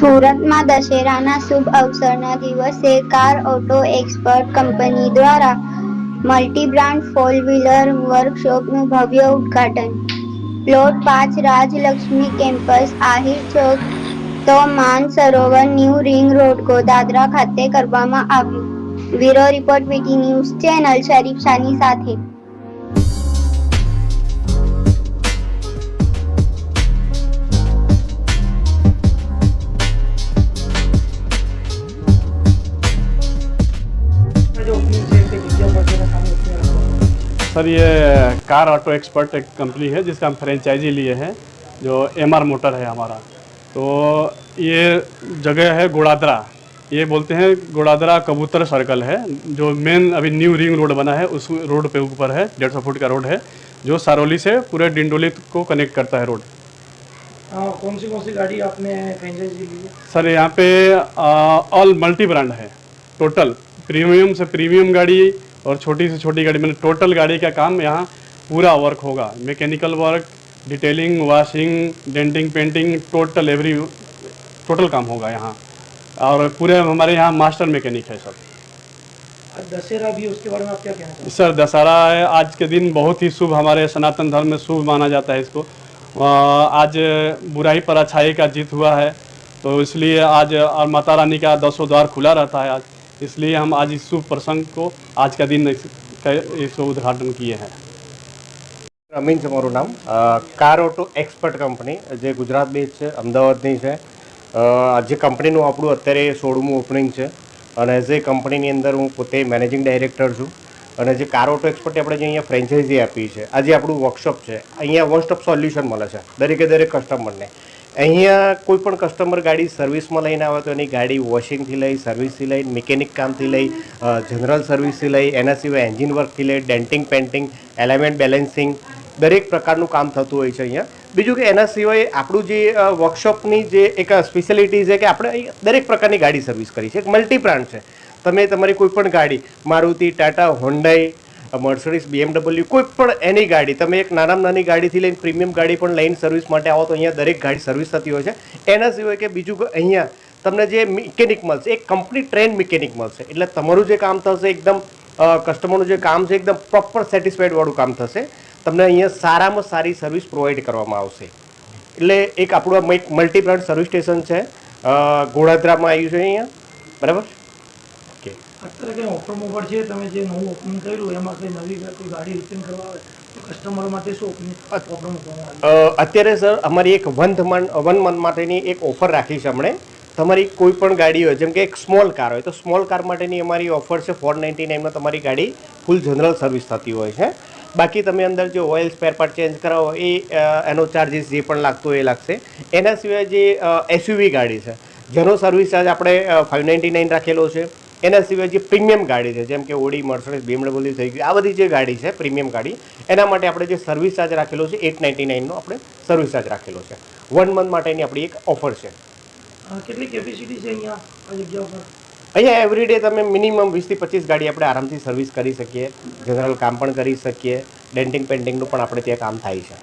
સુરતમાં દશેરાના શુભ અવસરના દિવસે કાર ઓટો એક્સપર્ટ કંપની દ્વારા મલ્ટી બ્રાન્ડ ફોર વ્હીલર વર્કશોપનું ભવ્ય ઉદ્ઘાટન. પ્લોટ 5 રાજલક્ષ્મી કેમ્પસ, આહિર ચોક, તો Mansarovar new ring road, Godhra ખાતે કરવામાં આવ્યું. Bureau report, VT news channel. Sharif શાહની સાથે. सर, ये कार ऑटो एक्सपर्ट एक कंपनी है जिसका हम फ्रेंचाइजी लिए हैं, जो एमआर मोटर है हमारा. तो ये जगह है गोड़ादरा. ये बोलते हैं गोड़ादरा कबूतर सर्कल है, जो मेन अभी न्यू रिंग रोड बना है उस रोड पे ऊपर है. 150 फुट का रोड है जो सारोली से पूरे डिंडोली को कनेक्ट करता है रोड. कौन सी गाड़ी आपने फ्रेंचाइजी ली है? सर, यहाँ पे ऑल मल्टी ब्रांड है. टोटल प्रीमियम से प्रीमियम गाड़ी और छोटी से छोटी गाड़ी, मैंने टोटल गाड़ी का काम यहाँ पूरा वर्क होगा. Mechanical work, detailing, washing, denting, painting, total काम होगा यहाँ. और पूरे हमारे यहाँ मास्टर मैकेनिक है सब. दशहरा भी, उसके बारे में आप क्या कहना चाहते हैं? सर, दशहरा है आज के दिन बहुत ही शुभ, हमारे सनातन धर्म में शुभ माना जाता है इसको. आज बुराई पर अच्छाई का जीत हुआ है, तो इसलिए आज और माता रानी का 10 द्वार खुला रहता है आज, इसलिए हम आज इस शुभ प्रसंग को आज का दिन इसको उद्घाटन किए हैं. અમીન છે મારું નામ. કાર ઓટો એક્સપર્ટ કંપની જે ગુજરાત બેઝ છે, અમદાવાદની છે. જે કંપનીનું આપણું અત્યારે 16મું ઓપનિંગ છે અને એઝ એ કંપનીની અંદર હું પોતે મેનેજિંગ ડાયરેક્ટર છું. અને જે કાર ઓટો એક્સપર્ટ આપણે જે અહીંયા ફ્રેન્ચાઇઝી આપી છે, આજે આપણું વર્કશોપ છે, અહીંયા વન સ્ટોપ સોલ્યુશન મળે છે દરેક કસ્ટમરને. અહીંયા કોઈ પણ કસ્ટમર ગાડી સર્વિસમાં લઈને આવે તો એની ગાડી વોશિંગથી લઈ, સર્વિસથી લઈ, મિકેનિક કામથી લઈ, જનરલ સર્વિસથી લઈ, એના સિવાય એન્જિન વર્કથી લઈ, ડેન્ટિંગ, પેન્ટિંગ, એલિમેન્ટ બેલેન્સિંગ, દરેક પ્રકારનું કામ થતું હોય છે અહીંયા. બીજું કે એના સિવાય આપણું જે વર્કશોપની જે એક સ્પેશિયાલિટી છે કે આપણે દરેક પ્રકારની ગાડી સર્વિસ કરી છે. એક મલ્ટી બ્રાન્ડ છે. તમે તમારી કોઈ પણ ગાડી, Maruti, Tata, Hyundai, Mercedes, BMW, કોઈ પણ એની ગાડી, તમે એક નાનામાં નાની ગાડીથી લઈને પ્રીમિયમ ગાડી પણ લઈને સર્વિસ માટે આવો તો અહીંયા દરેક ગાડી સર્વિસ થતી હોય છે. એના સિવાય કે બીજું કે અહીંયા તમને જે મિકેનિક મળશે, એક કંપની ટ્રેન મિકેનિક મળશે. એટલે તમારું જે કામ થશે એકદમ કસ્ટમરનું જે કામ છે એકદમ પ્રોપર સેટિસ્ફાઈડવાળું કામ થશે. તમને અહીંયા સારામાં સારી સર્વિસ પ્રોવાઈડ કરવામાં આવશે. એટલે એક આપણું એક મલ્ટી બ્રાન્ડ સર્વિસ સ્ટેશન છે, ગોળાદરામાં આવ્યું છે અહીંયા, બરાબર. અત્યારે કંઈ ઓફર છે, તમે જે નવું ઓપનિંગ કર્યું એમાં કંઈ નવી કોઈ ગાડી રિટર્ન કરવા આવે તો કસ્ટમર માટે શું ઓફર મૂકવામાં આવે? અત્યારે સર અમારી એક વન મંથ માટેની એક ઓફર રાખી છે હમણે. તમારી કોઈ પણ ગાડી હોય, જેમ કે એક સ્મોલ કાર હોય તો સ્મોલ કાર માટેની અમારી ઓફર છે 499માં તમારી ગાડી ફૂલ જનરલ સર્વિસ થતી હોય છે. બાકી તમે અંદર જે ઓઇલ સ્પેર પાર્ટ ચેન્જ કરાવો એ એનો ચાર્જીસ જે પણ લાગતો હોય એ લાગશે. એના સિવાય જે SUV ગાડી છે જેનો સર્વિસ ચાર્જ આપણે 599 રાખેલો છે. એના સિવાય જે પ્રીમિયમ ગાડી છે, જેમ કે ઓડી, મર્સિડીઝ, BMW થઈ ગઈ, આ બધી જે ગાડી છે પ્રીમિયમ ગાડી, એના માટે આપણે જે સર્વિસ ચાર્જ રાખેલો છે 899નો આપણે સર્વિસ ચાર્જ રાખેલો છે. 1 મંથ માટેની આપણી એક ઓફર છે. કેટલી કેપેસિટી છે અહીંયા આ જગ્યા પર? અહીંયા એવરીડે તમે મિનિમમ 20 થી 25 ગાડી આપણે આરામથી સર્વિસ કરી શકીએ. જનરલ કામ પણ કરી શકીએ. ડેન્ટિંગ, પેન્ટિંગનું પણ આપણે ત્યાં કામ થાય છે.